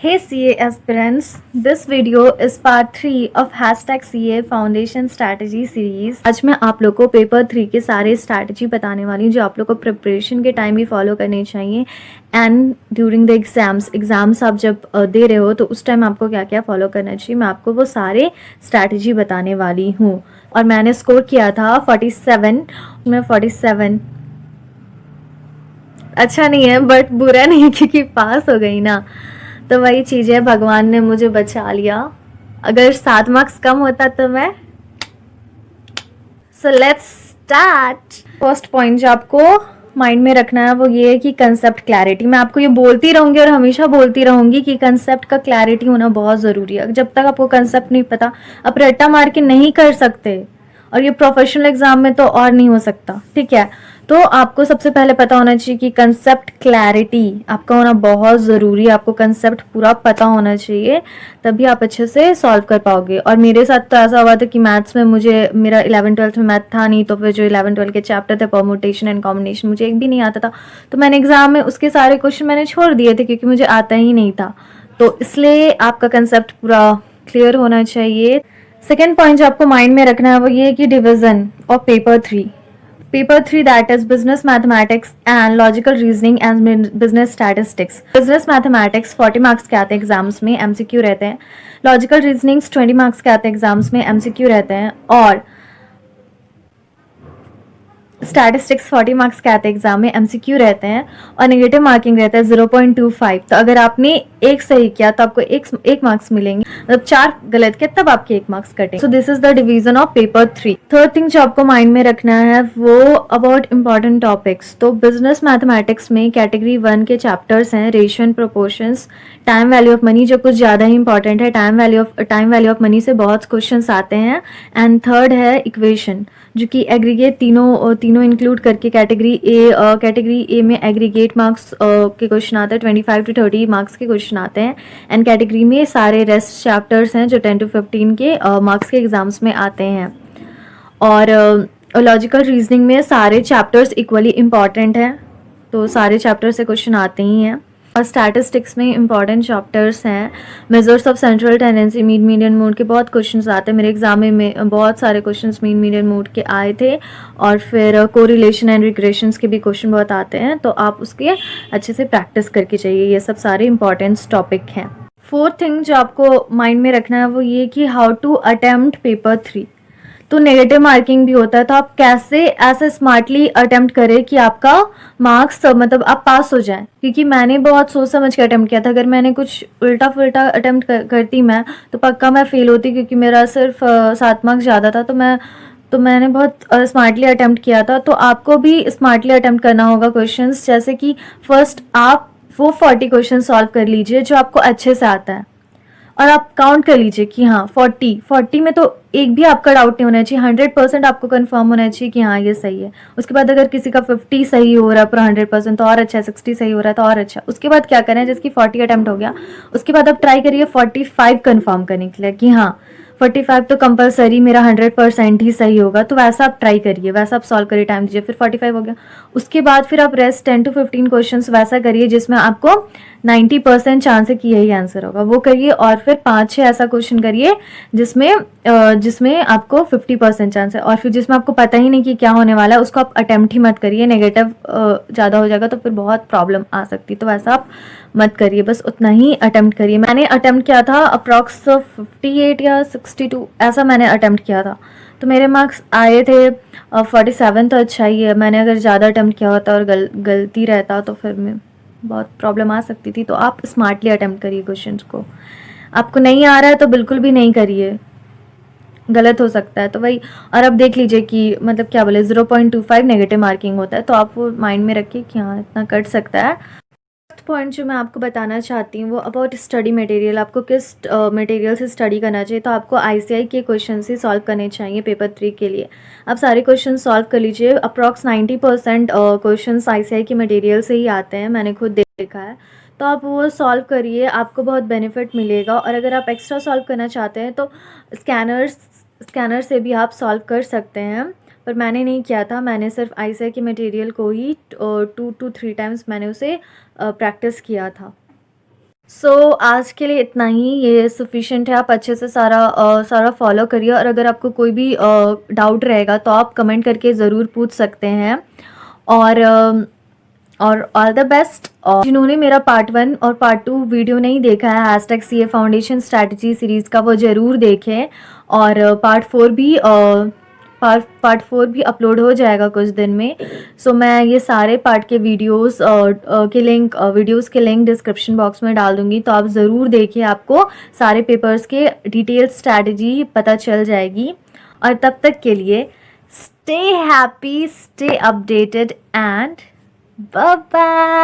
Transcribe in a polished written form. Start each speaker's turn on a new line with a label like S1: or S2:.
S1: Hey CA aspirants, this video is part 3 of hashtag CA Foundation Strategy Series। आज मैं आप लोग को पेपर 3 के सारे स्ट्रैटेजी बताने वाली हूँ जो आप लोग को प्रिपरेशन के टाइम भी फॉलो करने चाहिए एंड ड्यूरिंग द एग्ज़ाम्स आप जब दे रहे हो तो उस टाइम आपको क्या क्या फॉलो करना चाहिए, मैं आपको वो सारे स्ट्रैटेजी बताने वाली हूँ। और मैंने स्कोर किया था 47 में 47 अच्छा नहीं है बट बुरा नहीं है क्योंकि पास हो गई ना, तो वही चीज़ है, भगवान ने मुझे बचा लिया। अगर 7 मार्क्स कम होता तो मैं so let's start. First point जो आपको माइंड में रखना है वो ये है कि कंसेप्ट क्लैरिटी। मैं आपको ये बोलती रहूंगी और हमेशा बोलती रहूंगी कि कंसेप्ट का क्लैरिटी होना बहुत ज़रूरी है। जब तक आपको कंसेप्ट नहीं पता आप रट्टा मार के नहीं कर सकते, और ये प्रोफेशनल एग्जाम में तो और नहीं हो सकता, ठीक है। तो आपको सबसे पहले पता होना चाहिए कि कंसेप्ट क्लैरिटी आपका होना बहुत ज़रूरी है। आपको कंसेप्ट पूरा पता होना चाहिए, तभी आप अच्छे से सॉल्व कर पाओगे। और मेरे साथ तो ऐसा हुआ था कि मैथ्स में मेरा 11-12 में मैथ था नहीं, तो फिर जो 11-12 के चैप्टर थे परम्यूटेशन एंड कॉम्बिनेशन मुझे एक भी नहीं आता था, तो मैंने एग्जाम में उसके सारे क्वेश्चन मैंने छोड़ दिए थे क्योंकि मुझे आता ही नहीं था। तो इसलिए आपका कंसेप्ट पूरा क्लियर होना चाहिए। सेकेंड पॉइंट जो आपको माइंड में रखना है वो ये है कि division of paper 3 that is business mathematics and logical reasoning and business statistics. Business mathematics 40 marks के आते हैं एग्जाम्स में, एमसीक्यू रहते हैं। लॉजिकल रीजनिंग्स 20 मार्क्स के आते हैं एग्जाम्स में, एमसीक्यू रहते हैं। और स्टैटिस्टिक्स 40 मार्क्स के आते हैं एग्जाम में, एमसीक्यू रहते हैं। और नेगेटिव मार्किंग रहता है 0.25। तो अगर आपने एक सही किया तो आपको एक मार्क्स मिलेंगे, मतलब 4 गलत किया तब आपके 1 मार्क्स कटेंगे। So this is the division of paper 3। Third thing जो आपको माइंड में रखना है वो अबाउट इंपॉर्टेंट टॉपिक्स। तो बिजनेस मैथमेटिक्स में कैटेगरी 1 के चैप्टर्स हैं ratio and proportions, time value of money जो कुछ ज़्यादा ही इंपॉर्टेंट है। टाइम वैल्यू ऑफ मनी से बहुत क्वेश्चंस आते हैं। एंड थर्ड है इक्वेशन, जो कि एग्रीगेट तीनों इंक्लूड करके कैटेगरी ए में एग्रीगेट मार्क्स के क्वेश्चन आते हैं, 25 to 30 मार्क्स के क्वेश्चन आते हैं। एंड कैटेगरी में सारे रेस्ट चैप्टर्स हैं जो 10 to 15 के मार्क्स के एग्जाम्स में आते हैं। और लॉजिकल रीजनिंग में सारे चैप्टर्स इक्वली इम्पॉर्टेंट हैं, तो सारे चैप्टर से क्वेश्चन आते ही हैं। और स्टैटिस्टिक्स में इंपॉर्टेंट चैप्टर्स हैं, measures of central tendency, mean median mode के बहुत क्वेश्चंस आते हैं। मेरे एग्जाम में बहुत सारे क्वेश्चंस मीन मीडियन मोड के आए थे। और फिर कोरिलेशन एंड रिग्रेशंस के भी क्वेश्चन बहुत आते हैं, तो आप उसके अच्छे से प्रैक्टिस करके चाहिए। ये सब सारे इंपॉर्टेंट टॉपिक हैं। फोर्थ थिंग जो आपको माइंड में रखना है वो ये कि हाउ टू अटेम्प्ट पेपर 3। तो नेगेटिव मार्किंग भी होता है, तो आप कैसे ऐसे स्मार्टली अटेम्प्ट करें कि आपका मार्क्स मतलब आप पास हो जाएं। क्योंकि मैंने बहुत सोच समझ के अटेम्प्ट किया था, अगर मैंने कुछ उल्टा फुल्टा अटेम्प्ट करती मैं तो पक्का मैं फेल होती, क्योंकि मेरा सिर्फ 7 मार्क्स ज़्यादा था। तो मैंने बहुत स्मार्टली अटेम्प्ट किया था। तो आपको भी स्मार्टली अटेम्प्ट करना होगा क्वेश्चंस, जैसे कि फर्स्ट आप वो 40 क्वेश्चन सॉल्व कर लीजिए जो आपको अच्छे से आता है, और आप काउंट कर लीजिए कि हाँ 40 में तो एक भी आपका डाउट नहीं होना चाहिए, 100% आपको कंफर्म होना चाहिए कि हाँ ये सही है। उसके बाद अगर किसी का 50 सही हो रहा है पूरा 100% तो और अच्छा है, 60 सही हो रहा है तो और अच्छा। उसके बाद क्या करें, जिसकी 40 अटेम्प्ट हो गया उसके बाद आप ट्राई करिए 45 कंफर्म करने के लिए कि हाँ 45 तो कंपलसरी मेरा 100% ही सही होगा। तो वैसा आप ट्राई करिए, वैसा आप सॉल्व करिए, टाइम दीजिए। फिर 45 हो गया, उसके बाद फिर आप रेस्ट 10 to 15 क्वेश्चन वैसा करिए जिसमें आपको 90% चांस है कि यही आंसर होगा, वो करिए। और फिर 5-6 ऐसा क्वेश्चन करिए जिसमें आपको 50% चांस है, और फिर जिसमें आपको पता ही नहीं कि क्या होने वाला है उसको आप अटेम्प्ट ही मत करिए। नेगेटिव ज़्यादा हो जाएगा तो फिर बहुत प्रॉब्लम आ सकती है, तो वैसा आप मत करिए, बस उतना ही अटेम्प्ट करिए। मैंने अटेम्प्ट किया था अप्रॉक्स 58 या 62 ऐसा मैंने अटेम्प्ट किया था, तो मेरे मार्क्स आए थे 47। तो अच्छा ही है। मैंने अगर ज़्यादा अटेम्प्ट किया होता और गलती रहता तो फिर मैं बहुत प्रॉब्लम आ सकती थी। तो आप स्मार्टली अटेम्प्ट करिए क्वेश्चंस को। आपको नहीं आ रहा है तो बिल्कुल भी नहीं करिए, गलत हो सकता है। तो वही, और अब देख लीजिए कि मतलब क्या बोले 0.25 नेगेटिव मार्किंग होता है, तो आप वो माइंड में रखिए कि हाँ इतना कट सकता है। पॉइंट जो मैं आपको बताना चाहती हूँ वो अबाउट स्टडी मटेरियल। आपको किस मटेरियल से स्टडी करना चाहिए, तो आपको आईसीआई के क्वेश्चन से सॉल्व करने चाहिए पेपर 3 के लिए। आप सारे क्वेश्चन सॉल्व कर लीजिए, अप्रॉक्स 90% क्वेश्चन आईसीआई के मटेरियल से ही आते हैं, मैंने खुद देखा है। तो आप वो सॉल्व करिए, आपको बहुत बेनिफिट मिलेगा। और अगर आप एक्स्ट्रा सॉल्व करना चाहते हैं तो स्कैनर से भी आप सॉल्व कर सकते हैं, पर मैंने नहीं किया था। मैंने सिर्फ आईसीआई के मटेरियल को ही 2 to 3 टाइम्स मैंने उसे प्रैक्टिस किया था। आज के लिए इतना ही, ये सफिशिएंट है। आप अच्छे से सारा फॉलो करिए, और अगर आपको कोई भी डाउट रहेगा तो आप कमेंट करके ज़रूर पूछ सकते हैं। और ऑल द बेस्ट। और जिन्होंने मेरा पार्ट 1 और पार्ट 2 वीडियो नहीं देखा है #CA फाउंडेशन स्ट्रैटेजी सीरीज़ का, वो ज़रूर देखें। और पार्ट 4 भी अपलोड हो जाएगा कुछ दिन में। मैं ये सारे पार्ट के वीडियोस के लिंक डिस्क्रिप्शन बॉक्स में डाल दूँगी, तो आप ज़रूर देखिए, आपको सारे पेपर्स के डिटेल स्ट्रैटेजी पता चल जाएगी। और तब तक के लिए stay happy, stay updated, and bye bye.